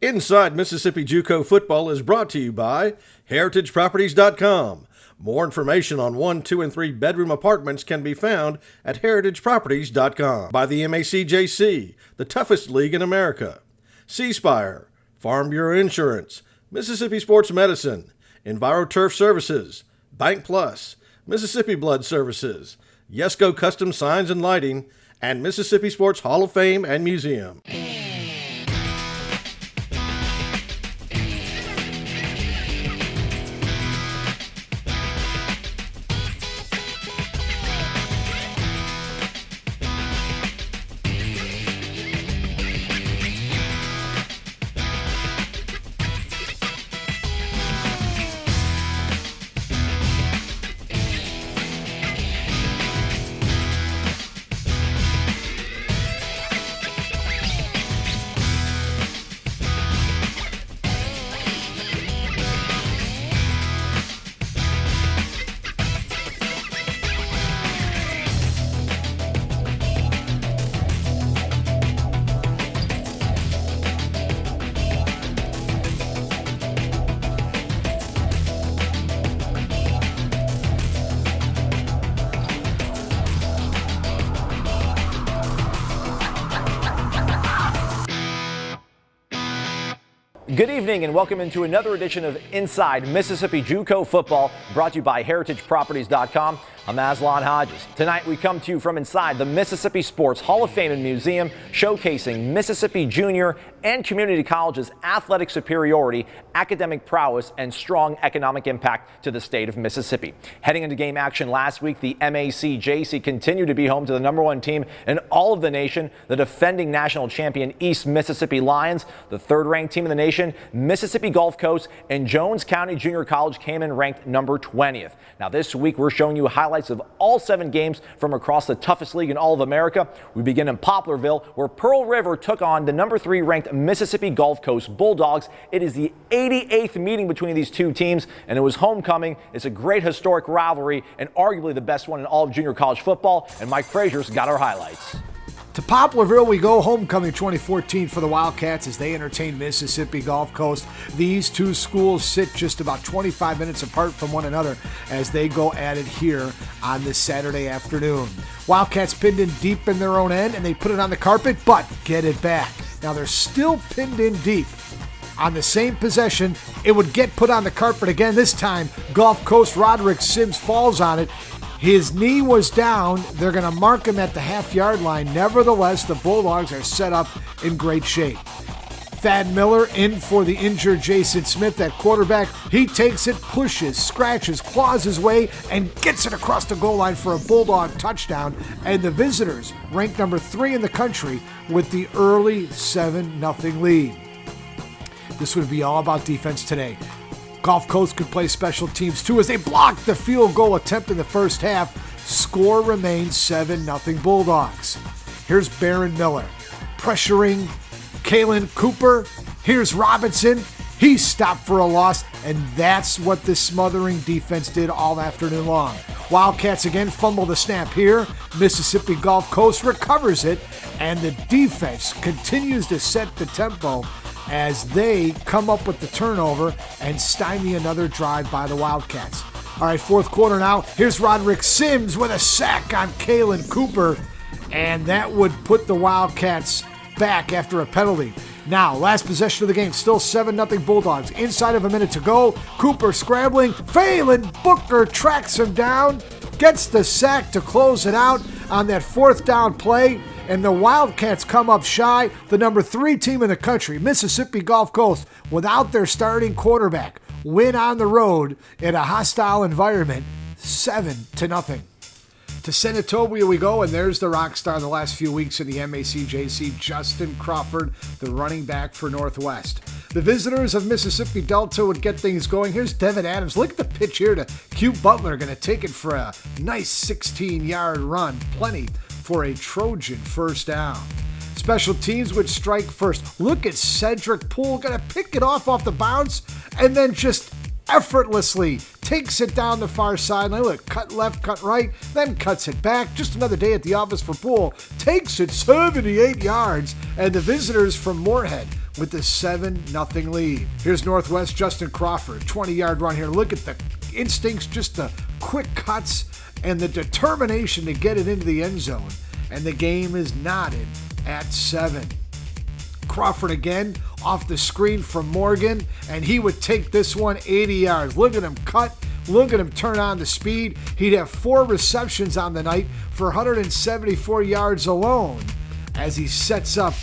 Inside Mississippi JUCO Football is brought to you by HeritageProperties.com. More information on 1, 2, and 3 bedroom apartments can be found at HeritageProperties.com. By the MACJC, the toughest league in America. C-Spire, Farm Bureau Insurance, Mississippi Sports Medicine, EnviroTurf Services, Bank Plus, Mississippi Blood Services, Yesco Custom Signs and Lighting, and Mississippi Sports Hall of Fame and Museum. Good evening and welcome into another edition of Inside Mississippi JUCO Football, brought to you by HeritageProperties.com. I'm Aslan Hodges. Tonight we come to you from inside the Mississippi Sports Hall of Fame and Museum, showcasing Mississippi junior and community colleges' athletic superiority, academic prowess, and strong economic impact to the state of Mississippi. Heading into game action last week, the MACJC continued to be home to the #1 team in all of the nation, the defending national champion East Mississippi Lions. The third-ranked team in the nation, Mississippi Gulf Coast, and Jones County Junior College came in ranked number 20th. Now this week we're showing you highlights of all 7 games from across the toughest league in all of America. We begin in Poplarville, where Pearl River took on the number 3 ranked Mississippi Gulf Coast Bulldogs. It is the 88th meeting between these two teams, and it was homecoming. It's a great historic rivalry and arguably the best one in all of junior college football, and Mike Frazier's got our highlights. To Poplarville we go, homecoming 2014 for the Wildcats as they entertain Mississippi Gulf Coast. These two schools sit just about 25 minutes apart from one another as they go at it here on this Saturday afternoon. Wildcats pinned in deep in their own end and they put it on the carpet, but get it back. Now they're still pinned in deep. On the same possession, it would get put on the carpet again. This time, Gulf Coast Roderick Sims falls on it. His knee was down. They're going to mark him at the half-yard line. Nevertheless, the Bulldogs are set up in great shape. Thad Miller in for the injured Jason Smith at quarterback. He takes it, pushes, scratches, claws his way, and gets it across the goal line for a Bulldog touchdown. And the visitors, ranked number 3 in the country, with the early 7-0 lead. This would be all about defense today. Gulf Coast could play special teams too as they blocked the field goal attempt in the first half. Score remains 7-0 Bulldogs. Here's Barron Miller pressuring Kalen Cooper. Here's Robinson. He's stopped for a loss, and that's what the smothering defense did all afternoon long. Wildcats again fumble the snap here. Mississippi Gulf Coast recovers it, and the defense continues to set the tempo as they come up with the turnover and stymie another drive by the Wildcats. All right, fourth quarter now. Here's Roderick Sims with a sack on Kalen Cooper, and that would put the Wildcats back after a penalty. Now, last possession of the game, still 7-0 Bulldogs. Inside of a minute to go. Cooper scrambling. Phelan Booker tracks him down, gets the sack to close it out on that fourth down play. And the Wildcats come up shy. The number 3 team in the country, Mississippi Gulf Coast, without their starting quarterback, win on the road in a hostile environment, 7-0. To Senatobia we go, and there's the rock star in the last few weeks in the MACJC, Justin Crawford, the running back for Northwest. The visitors of Mississippi Delta would get things going. Here's Devin Adams. Look at the pitch here to Q Butler, going to take it for a nice 16-yard run. Plenty for a Trojan first down. Special teams would strike first. Look at Cedric Poole, going to pick it off the bounce and then just effortlessly takes it down the far sideline. Look, cut left, cut right, then cuts it back. Just another day at the office for Poole. Takes it 78 yards, and the visitors from Moorhead with the 7-0 lead. Here's Northwest Justin Crawford, 20-yard run here. Look at the instincts, just the quick cuts and the determination to get it into the end zone. And the game is knotted at 7. Crawford again off the screen from Morgan, and he would take this one 80 yards. Look at him cut. Look at him turn on the speed. He'd have 4 receptions on the night for 174 yards alone as he sets up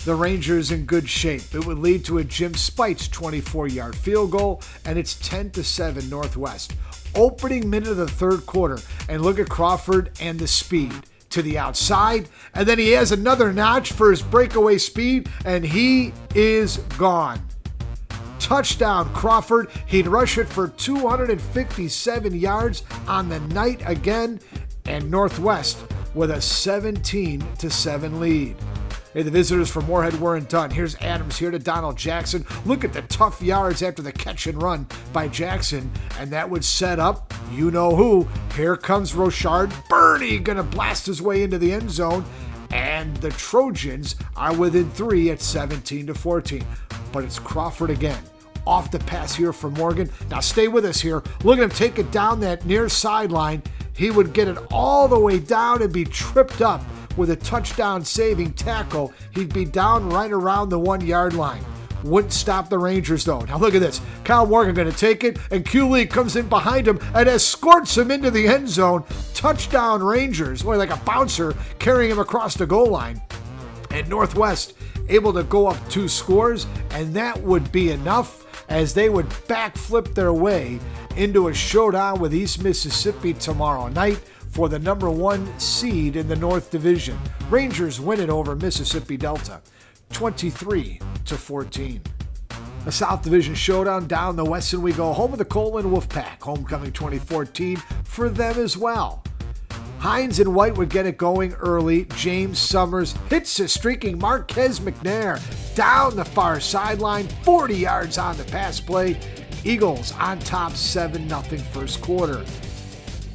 the Rangers in good shape. It would lead to a Jim Spites 24-yard field goal, and it's 10-7 Northwest. Opening minute of the third quarter, and look at Crawford and the speed. To the outside, and then he has another notch for his breakaway speed, and he is gone. Touchdown Crawford. He'd rush it for 257 yards on the night again, and Northwest with a 17-7 lead. Hey, the visitors from Moorhead weren't done. Here's Adams here to Donald Jackson. Look at the tough yards after the catch and run by Jackson, and that would set up you know who. Here comes Rochard Birdie, gonna blast his way into the end zone, and the Trojans are within 3 at 17-14. But it's Crawford again. Off the pass here from Morgan. Now stay with us here. Look at him take it down that near sideline. He would get it all the way down and be tripped up with a touchdown saving tackle. He'd be down right around the 1-yard line. Wouldn't stop the Rangers though. Now look at this. Kyle Morgan going to take it, and Q Lee comes in behind him and escorts him into the end zone. Touchdown Rangers. Like a bouncer carrying him across the goal line. And Northwest able to go up 2 scores, and that would be enough as they would backflip their way into a showdown with East Mississippi tomorrow night for the number 1 seed in the North Division. Rangers win it over Mississippi Delta, 23-14. A South Division showdown down the West, and we go home with the Colon Wolfpack. Homecoming 2014 for them as well. Hines and White would get it going early. James Summers hits a streaking Marquez McNair down the far sideline, 40 yards on the pass play. Eagles on top 7-0 first quarter.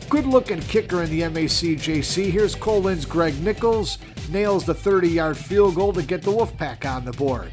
Good-looking kicker in the MACJC. Here's Colin's Greg Nichols. Nails the 30-yard field goal to get the Wolfpack on the board.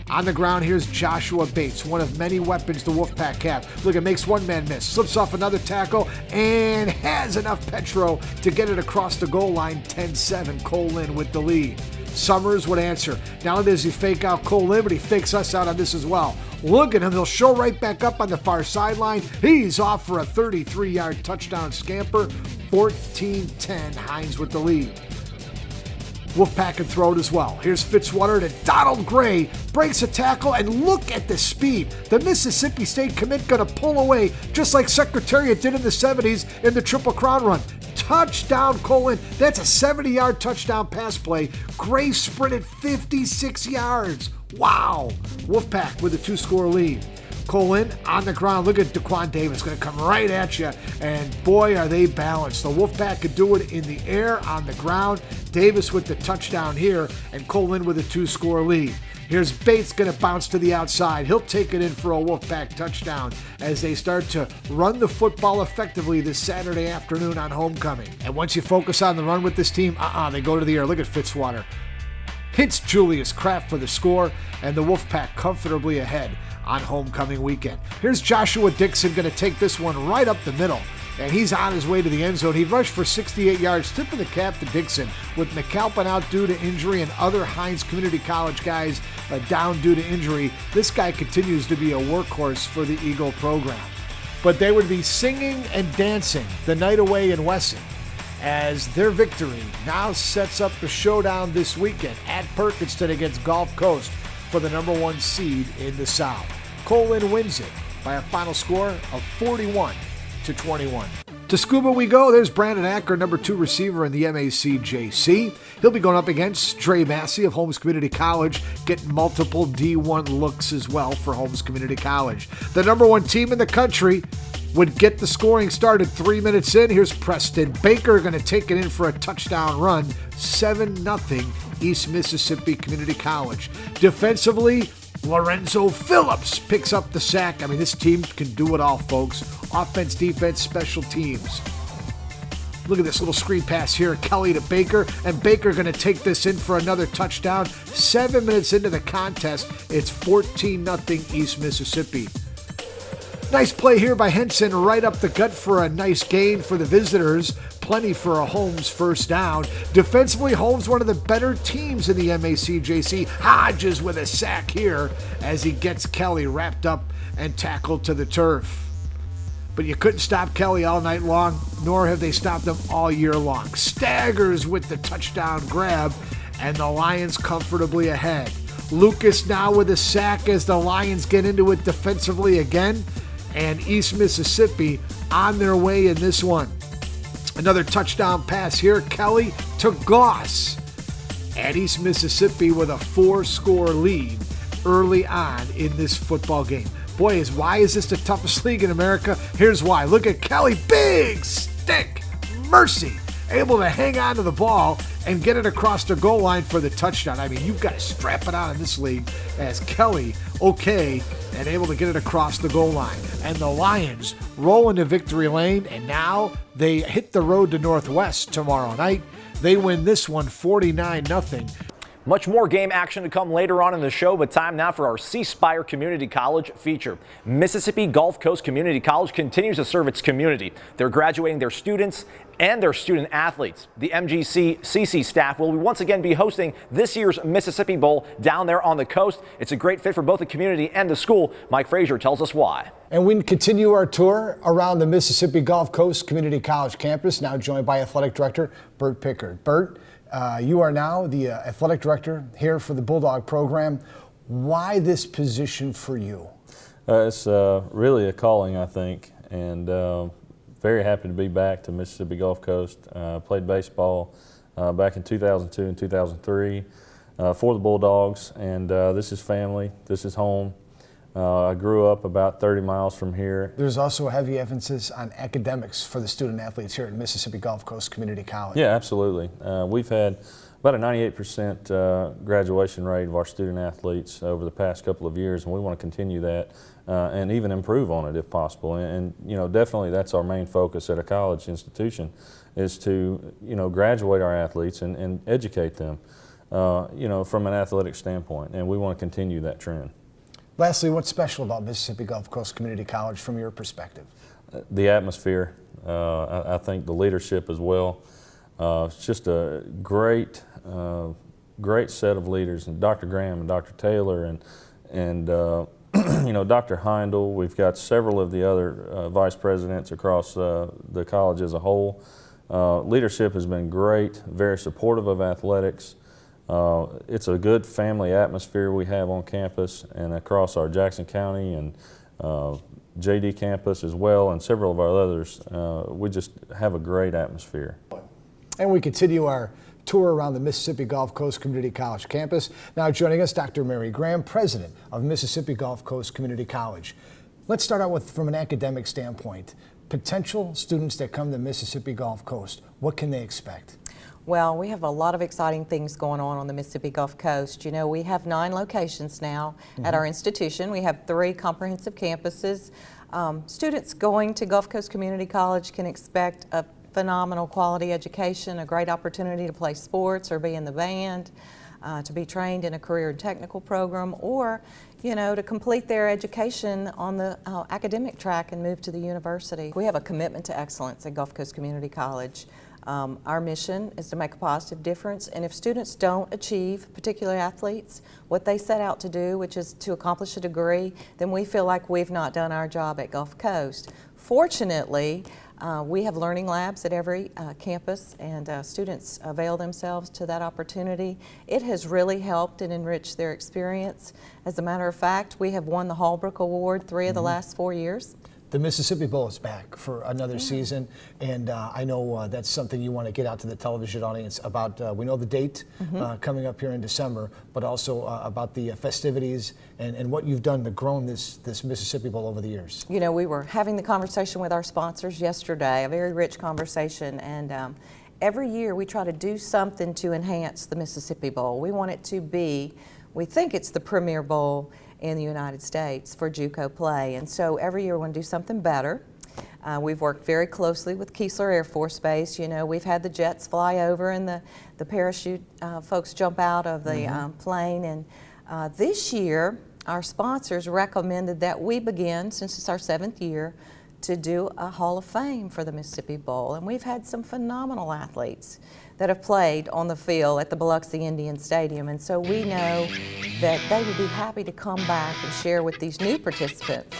On the ground, here's Joshua Bates, one of many weapons the Wolfpack have. Look, it makes one man miss, slips off another tackle, and has enough petro to get it across the goal line. 10-7, Colin with the lead. Summers would answer. Not only does he fake out Colin, but he fakes us out on this as well. Look at him. He'll show right back up on the far sideline. He's off for a 33-yard touchdown scamper. 14-10, Hines with the lead. Wolfpack can throw it as well. Here's Fitzwater to Donald Gray. Breaks a tackle, and look at the speed. The Mississippi State commit going to pull away just like Secretariat did in the 70s in the Triple Crown run. Touchdown, Colin. That's a 70-yard touchdown pass play. Gray sprinted 56 yards. Wow. Wolfpack with a 2-score lead. Colin on the ground. Look at Daquan Davis. Going to come right at you. And boy, are they balanced. The Wolfpack could do it in the air, on the ground. Davis with the touchdown here, and Colin with a 2-score lead. Here's Bates going to bounce to the outside. He'll take it in for a Wolfpack touchdown as they start to run the football effectively this Saturday afternoon on homecoming. And once you focus on the run with this team, they go to the air. Look at Fitzwater. Hits Julius Kraft for the score, and the Wolfpack comfortably ahead on homecoming weekend. Here's Joshua Dixon going to take this one right up the middle, and he's on his way to the end zone. He rushed for 68 yards, tipping the cap to Dixon. With McAlpin out due to injury and other Hines Community College guys down due to injury, this guy continues to be a workhorse for the Eagle program. But they would be singing and dancing the night away in Wesson as their victory now sets up the showdown this weekend at Perkinston against Gulf Coast for the number 1 seed in the South. Colin wins it by a final score of 41-21. To Scuba we go. There's Brandon Acker, number 2 receiver in the MACJC. He'll be going up against Dre Massey of Holmes Community College, getting multiple D1 looks as well for Holmes Community College. The number 1 team in the country would get the scoring started 3 minutes in. Here's Preston Baker going to take it in for a touchdown run. 7-0 East Mississippi Community College. Defensively, Lorenzo Phillips picks up the sack. I mean, this team can do it all, folks. Offense, defense, special teams. Look at this little screen pass here. Kelly to Baker, and Baker going to take this in for another touchdown. 7 minutes into the contest, it's 14-0 East Mississippi. Nice play here by Henson, right up the gut for a nice gain for the visitors. Plenty for a Holmes first down. Defensively, Holmes one of the better teams in the MACJC. Hodges with a sack here as he gets Kelly wrapped up and tackled to the turf. But you couldn't stop Kelly all night long, nor have they stopped him all year long. Staggers with the touchdown grab, and the Lions comfortably ahead. Lucas now with a sack as the Lions get into it defensively again, and East Mississippi on their way in this one. Another touchdown pass here. Kelly to Goss. And East Mississippi with a 4-score lead early on in this football game. Boy, why is this the toughest league in America? Here's why. Look at Kelly. Big stick. Mercy. Able to hang on to the ball and get it across the goal line for the touchdown. I mean, you've got to strap it on in this league as Kelly, okay, and able to get it across the goal line. And the Lions roll into victory lane, and now they hit the road to Northwest tomorrow night. They win this one 49-0. Much more game action to come later on in the show, but time now for our C Spire Community College feature. Mississippi Gulf Coast Community College continues to serve its community. They're graduating their students and their student athletes. The MGC CC staff will once again be hosting this year's Mississippi Bowl down there on the coast. It's a great fit for both the community and the school. Mike Frazier tells us why. And we continue our tour around the Mississippi Gulf Coast Community College campus, now joined by Athletic Director Bert Pickard. Bert, you are now the athletic director here for the Bulldog program. Why this position for you? It's really a calling, I think, and very happy to be back to Mississippi Gulf Coast. Played baseball back in 2002 and 2003 for the Bulldogs, and this is family, this is home. I grew up about 30 miles from here. There's also a heavy emphasis on academics for the student athletes here at Mississippi Gulf Coast Community College. Yeah, absolutely. We've had about a 98% graduation rate of our student athletes over the past couple of years, and we want to continue that and even improve on it if possible. And you know, definitely that's our main focus at a college institution, is to, you know, graduate our athletes and educate them, you know, from an athletic standpoint, and we want to continue that trend. Lastly, what's special about Mississippi Gulf Coast Community College from your perspective? The atmosphere. I think the leadership as well. It's just a great set of leaders, and Dr. Graham and Dr. Taylor and you know, Dr. Heindel. We've got several of the other vice presidents across the college as a whole. Leadership has been great, very supportive of athletics. It's a good family atmosphere we have on campus and across our Jackson County and JD campus as well, and several of our others. We just have a great atmosphere. And we continue our tour around the Mississippi Gulf Coast Community College campus. Now joining us, Dr. Mary Graham, president of Mississippi Gulf Coast Community College. Let's start out with, from an academic standpoint, potential students that come to Mississippi Gulf Coast, what can they expect? Well, we have a lot of exciting things going on the Mississippi Gulf Coast. You know, we have 9 locations now at our institution. We have 3 comprehensive campuses. Students going to Gulf Coast Community College can expect a phenomenal quality education, a great opportunity to play sports or be in the band, to be trained in a career and technical program, or, you know, to complete their education on the academic track and move to the university. We have a commitment to excellence at Gulf Coast Community College. Our mission is to make a positive difference, and if students don't achieve, particular athletes, what they set out to do, which is to accomplish a degree, then we feel like we've not done our job at Gulf Coast. Fortunately, we have learning labs at every campus, and students avail themselves to that opportunity. It has really helped and enriched their experience. As a matter of fact, we have won the Hallbrook Award 3 of the last 4 years. The Mississippi Bowl is back for another season, and I know that's something you want to get out to the television audience about. We know the date coming up here in December, but also about the festivities and what you've done to grow this Mississippi Bowl over the years. You know, we were having the conversation with our sponsors yesterday, a very rich conversation, and every year we try to do something to enhance the Mississippi Bowl. We want it to be we think it's the premier bowl in the United States for JUCO play. And so every year we want to do something better. We've worked very closely with Keesler Air Force Base. You know, we've had the jets fly over and the parachute folks jump out of the plane. And this year, our sponsors recommended that we begin, since it's our 7th year, to do a Hall of Fame for the Mississippi Bowl. And we've had some phenomenal athletes that have played on the field at the Biloxi Indian Stadium. And so we know that they would be happy to come back and share with these new participants.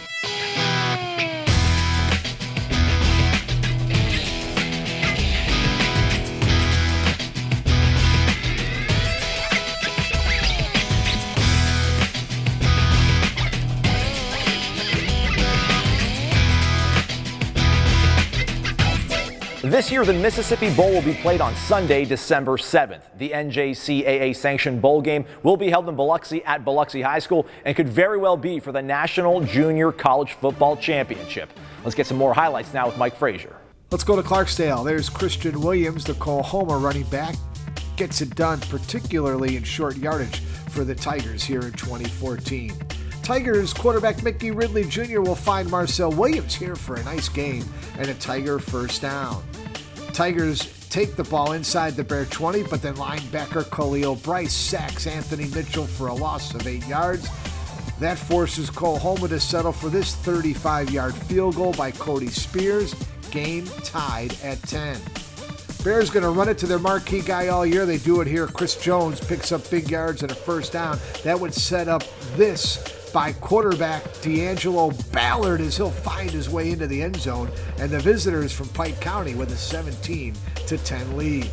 This year, the Mississippi Bowl will be played on Sunday, December 7th. The NJCAA-sanctioned bowl game will be held in Biloxi at Biloxi High School and could very well be for the National Junior College Football Championship. Let's get some more highlights now with Mike Frazier. Let's go to Clarksdale. There's Christian Williams, the Oklahoma running back. Gets it done, particularly in short yardage for the Tigers here in 2014. Tigers quarterback Mickey Ridley Jr. will find Marcel Williams here for a nice gain and a Tiger first down. Tigers take the ball inside the Bear 20, but then linebacker Khalil Bryce sacks Anthony Mitchell for a loss of 8 yards. That forces Oklahoma to settle for this 35-yard field goal by Cody Spears. Game tied at 10. Bears going to run it to their marquee guy all year. They do it here. Chris Jones picks up big yards and a first down. That would set up this by quarterback D'Angelo Ballard as he'll find his way into the end zone, and the visitors from Pike County with a 17-10 lead.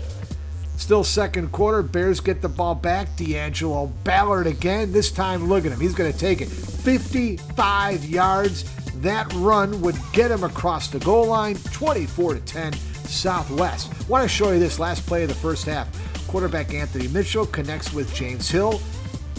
Still second quarter, Bears get the ball back. D'Angelo Ballard again. This time, look at him. He's going to take it 55 yards. That run would get him across the goal line, 24-10 Southwest. Want to show you this last play of the first half. Quarterback Anthony Mitchell connects with James Hill.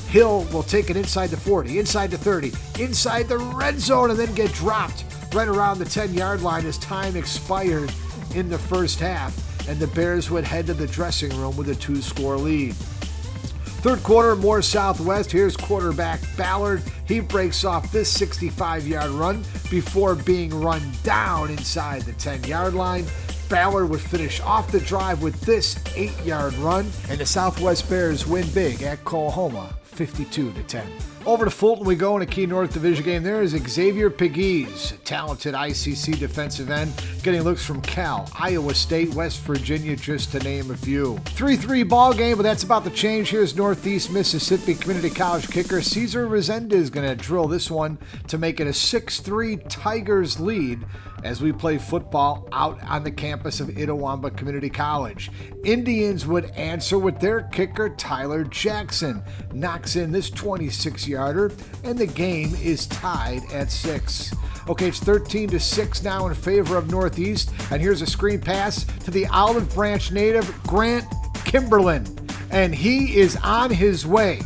Hill will take it inside the 40, inside the 30, inside the red zone, and then get dropped right around the 10-yard line as time expired in the first half, and the Bears would head to the dressing room with a 2-score lead. Third quarter, more Southwest. Here's quarterback Ballard. He breaks off this 65-yard run before being run down inside the 10-yard line. Ballard would finish off the drive with this 8-yard run, and the Southwest Bears win big at Oklahoma, 52-10. Over to Fulton we go in a key North Division game. There is Xavier Pegues, talented ICC defensive end, getting looks from Cal, Iowa State, West Virginia, just to name a few. 3-3 ball game, but that's about to change. Here's Northeast Mississippi Community College kicker Cesar Resendez going to drill this one to make it a 6-3 Tigers lead as we play football out on the campus of Itawamba Community College. Indians would answer with their kicker Tyler Jackson. Knocks in this 26-yarder, and the game is tied at 6. Okay, it's 13-6 now in favor of Northeast, and here's a screen pass to the Olive Branch native Grant Kimberlin, and he is on his way.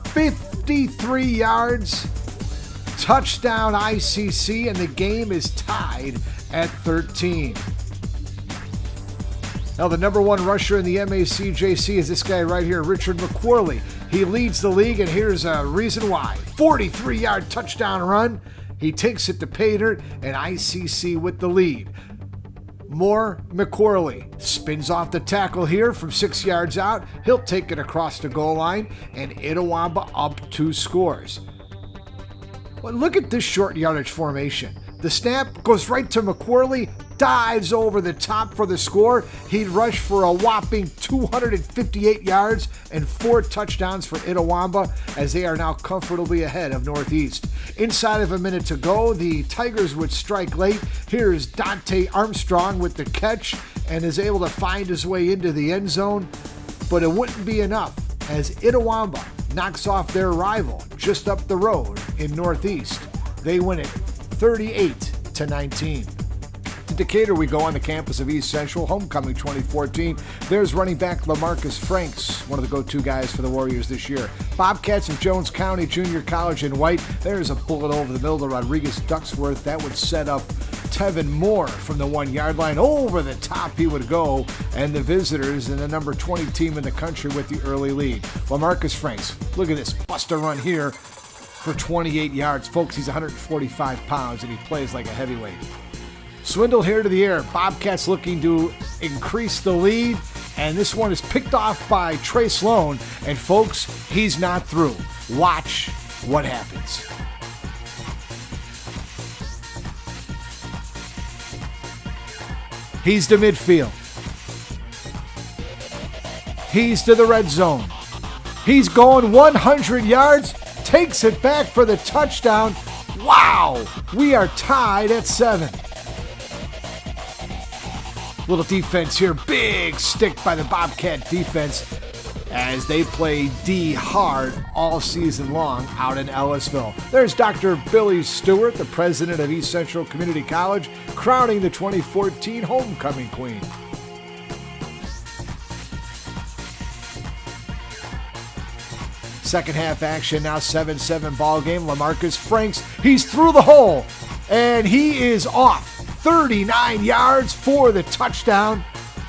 53 yards, touchdown ICC, and the game is tied at 13. Now the number one rusher in the MACJC is this guy right here, Richard McQuarley. He leads the league, and here's a reason why. 43-yard touchdown run. He takes it to pay dirt, and ICC with the lead. More McQuarley spins off the tackle here from 6 yards out. He'll take it across the goal line, and Itawamba up 2 scores. Well, look at this short yardage formation. The snap goes right to McQuarley, dives over the top for the score. He'd rush for a whopping 258 yards and 4 touchdowns for Itawamba as they are now comfortably ahead of Northeast. Inside of a minute to go, the Tigers would strike late. Here's Dante Armstrong with the catch and is able to find his way into the end zone, but it wouldn't be enough as Itawamba knocks off their rival just up the road in Northeast. They win it 38-19. To Decatur we go on the campus of East Central, homecoming 2014. There's running back LaMarcus Franks, one of the go-to guys for the Warriors this year. Bobcats of Jones County Junior College in white. There's a bullet over the middle to Rodriguez Ducksworth. That would set up Tevin Moore from the 1-yard line. Over the top he would go, and the visitors and the number 20 team in the country with the early lead. LaMarcus Franks, look at this, bust a run here for 28 yards. Folks, he's 145 pounds, and he plays like a heavyweight. Swindle here to the air. Bobcats looking to increase the lead, and this one is picked off by Trey Sloan, and folks, he's not through. Watch what happens. He's to midfield. He's to the red zone. He's going 100 yards, takes it back for the touchdown. Wow, we are tied at 7. Little defense here, big stick by the Bobcat defense as they play D hard all season long out in Ellisville. There's Dr. Billy Stewart, the president of East Central Community College, crowning the 2014 homecoming queen. Second half action, now 7-7 ball game. LaMarcus Franks, he's through the hole, and he is off. 39 yards for the touchdown.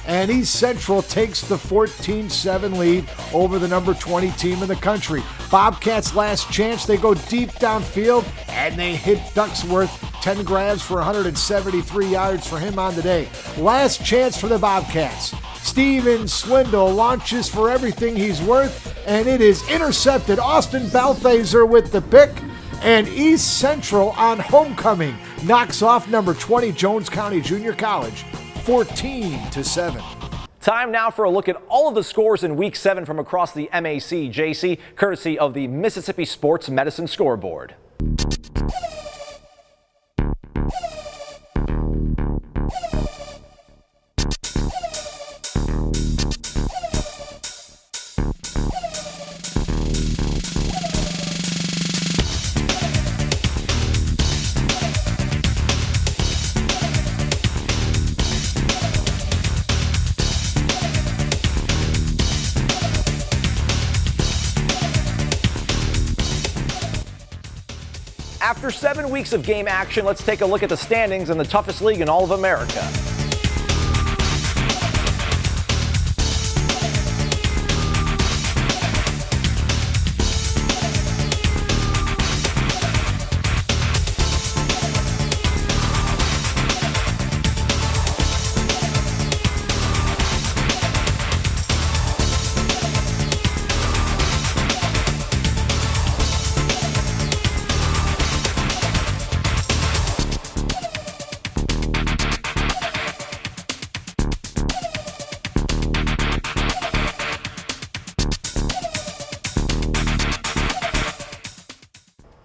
And East Central takes the 14-7 lead over the number 20 team in the country. Bobcats' last chance, they go deep downfield, and they hit Ducksworth. 10 grabs for 173 yards for him on the day. Last chance for the Bobcats. Steven Swindle launches for everything he's worth, and it is intercepted. Austin Balthaser with the pick, and East Central on homecoming knocks off number 20 Jones County Junior College 14-7. Time now for a look at all of the scores in Week 7 from across the MAC-JC, courtesy of the Mississippi Sports Medicine Scoreboard. After 7 weeks of game action, let's take a look at the standings in the toughest league in all of America.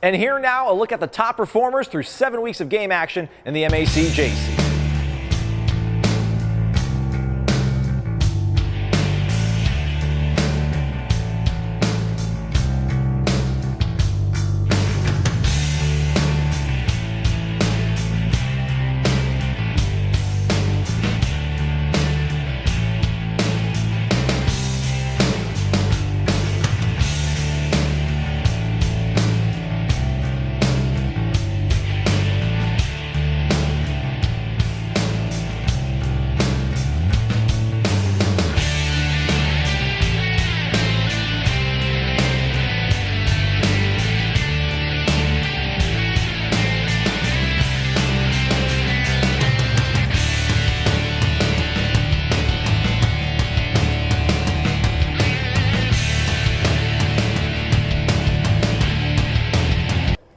And here now, a look at the top performers through 7 weeks of game action in the MAC-JC.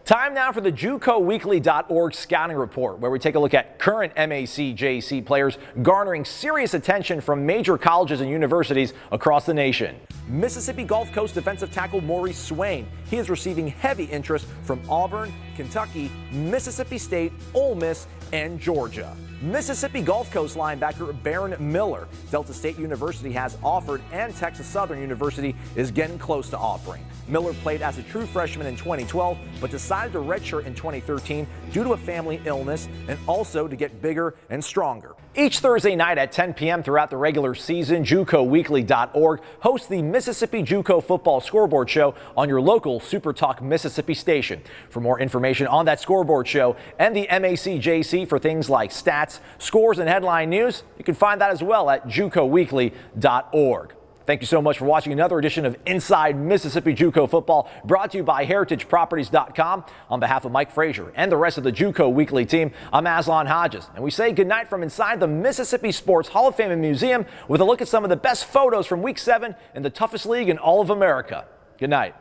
Time now for the JUCOweekly.org scouting report, where we take a look at current MAC-JC players garnering serious attention from major colleges and universities across the nation. Mississippi Gulf Coast defensive tackle Maurice Swain. He is receiving heavy interest from Auburn, Kentucky, Mississippi State, Ole Miss, and Georgia. Mississippi Gulf Coast linebacker Baron Miller. Delta State University has offered, and Texas Southern University is getting close to offering. Miller played as a true freshman in 2012, but decided to redshirt in 2013 due to a family illness and also to get bigger and stronger. Each Thursday night at 10 p.m. throughout the regular season, JUCOweekly.org hosts the Mississippi JUCO Football Scoreboard Show on your local Super Talk Mississippi station. For more information on that scoreboard show and the MACJC for things like stats, scores, and headline news, you can find that as well at JUCOweekly.org. Thank you so much for watching another edition of Inside Mississippi JUCO Football, brought to you by HeritageProperties.com. On behalf of Mike Frazier and the rest of the JUCO Weekly team, I'm Aslan Hodges, and we say goodnight from inside the Mississippi Sports Hall of Fame and Museum with a look at some of the best photos from Week 7 in the toughest league in all of America. Good night.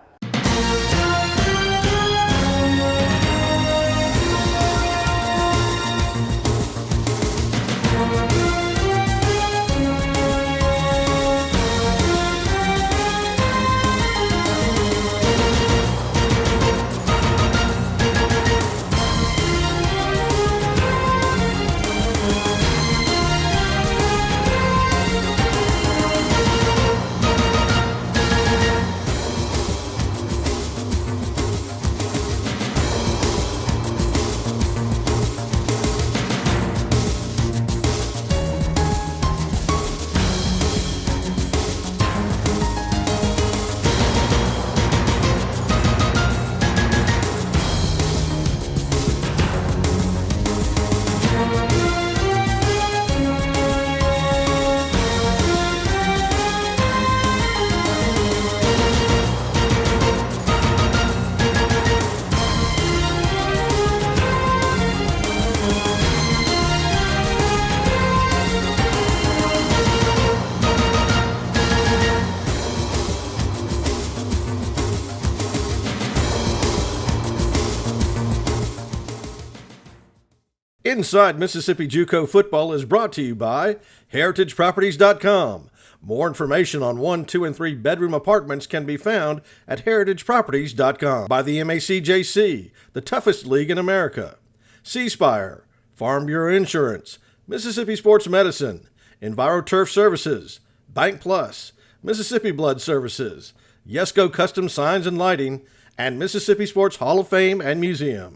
Inside Mississippi JUCO Football is brought to you by HeritageProperties.com. More information on 1, 2, and 3 bedroom apartments can be found at HeritageProperties.com. By the MACJC, the toughest league in America. C-Spire, Farm Bureau Insurance, Mississippi Sports Medicine, EnviroTurf Services, Bank Plus, Mississippi Blood Services, Yesco Custom Signs and Lighting, and Mississippi Sports Hall of Fame and Museum.